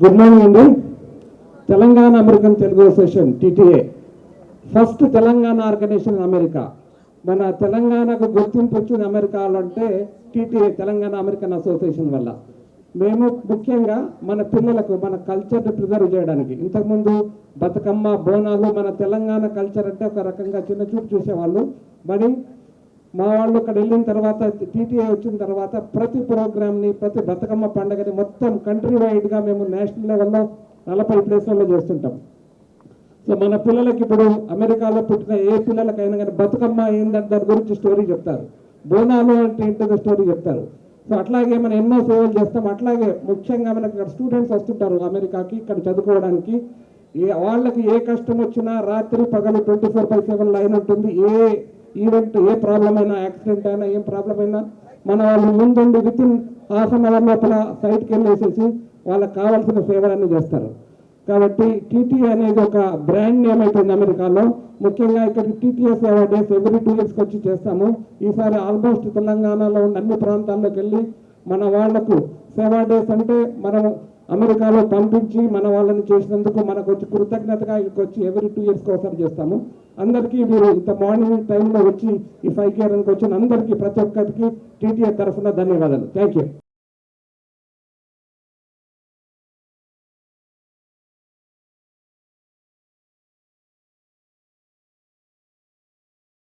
Good morning అండి. Telangana American Telugu Association TTA first Telangana organisation America. మన తెలంగాణకు గుర్తింపు వచ్చింది అమెరికాలో అంటే టీటీఏ తెలంగాణ అమెరికన్ అసోసియేషన్ వల్ల. మేము ముఖ్యంగా మన పిల్లలకు మన కల్చర్ని ప్రిజర్వ్ చేయడానికి, ఇంతకుముందు బతుకమ్మ బోనాలు మన తెలంగాణ కల్చర్ అంటే ఒక రకంగా చిన్న చూపు చూసేవాళ్ళు. మరి మా వాళ్ళు అక్కడ వెళ్ళిన తర్వాత టీటీఏ వచ్చిన తర్వాత ప్రతి ప్రోగ్రామ్ని ప్రతి బతుకమ్మ పండుగని మొత్తం కంట్రీ వైడ్గా మేము నేషనల్ లెవెల్లో 40 ప్లేస్లలో చేస్తుంటాం. సో మన పిల్లలకి ఇప్పుడు అమెరికాలో పుట్టిన ఏ పిల్లలకైనా కానీ బతుకమ్మ ఏంటంటే దాని గురించి స్టోరీ చెప్తారు, బోనాలు అంటే ఏంటో స్టోరీ చెప్తారు. సో అట్లాగే మనం ఎన్నో సేవలు చేస్తాం. అట్లాగే ముఖ్యంగా మనకి ఇక్కడ స్టూడెంట్స్ వస్తుంటారు అమెరికాకి ఇక్కడ చదువుకోవడానికి. వాళ్ళకి ఏ కష్టం వచ్చినా రాత్రి పగలు 24/7 లైన్ ఉంటుంది. ఏ ఈవెంట్ ఏ ప్రాబ్లం అయినా, యాక్సిడెంట్ అయినా, ఏం ప్రాబ్లం అయినా మన వాళ్ళు ముందుండి వితిన్ ½ అన్ అవర్ లోపల సైట్కి వెళ్ళేసేసి వాళ్ళకి కావాల్సిన సేవలన్నీ చేస్తారు. కాబట్టి టీటీఏ అనేది ఒక బ్రాండ్ నేమ్ అయిపోయింది అమెరికాలో. ముఖ్యంగా ఇక్కడ టీటీఏ సేవా డేస్ ఎవ్రీ 2 ఇయర్స్కి వచ్చి చేస్తాము. ఈసారి ఆల్మోస్ట్ తెలంగాణలో ఉన్న అన్ని ప్రాంతాల్లోకి వెళ్ళి మన వాళ్లకు సేవా డేస్ అంటే మనం అమెరికాలో పంపించి మన వాళ్ళని చేసినందుకు మనకు వచ్చి కృతజ్ఞతగా ఇక్కడికి వచ్చి ఎవ్రీ 2 ఇయర్స్కి ఒకసారి చేస్తాము. అందరికీ మీరు ఇంత మార్నింగ్ టైంలో వచ్చి ఈ 5 ఇయర్కి వచ్చిన అందరికీ ప్రతి ఒక్కరికి టీటీఏ తరఫున ధన్యవాదాలు. Thank you.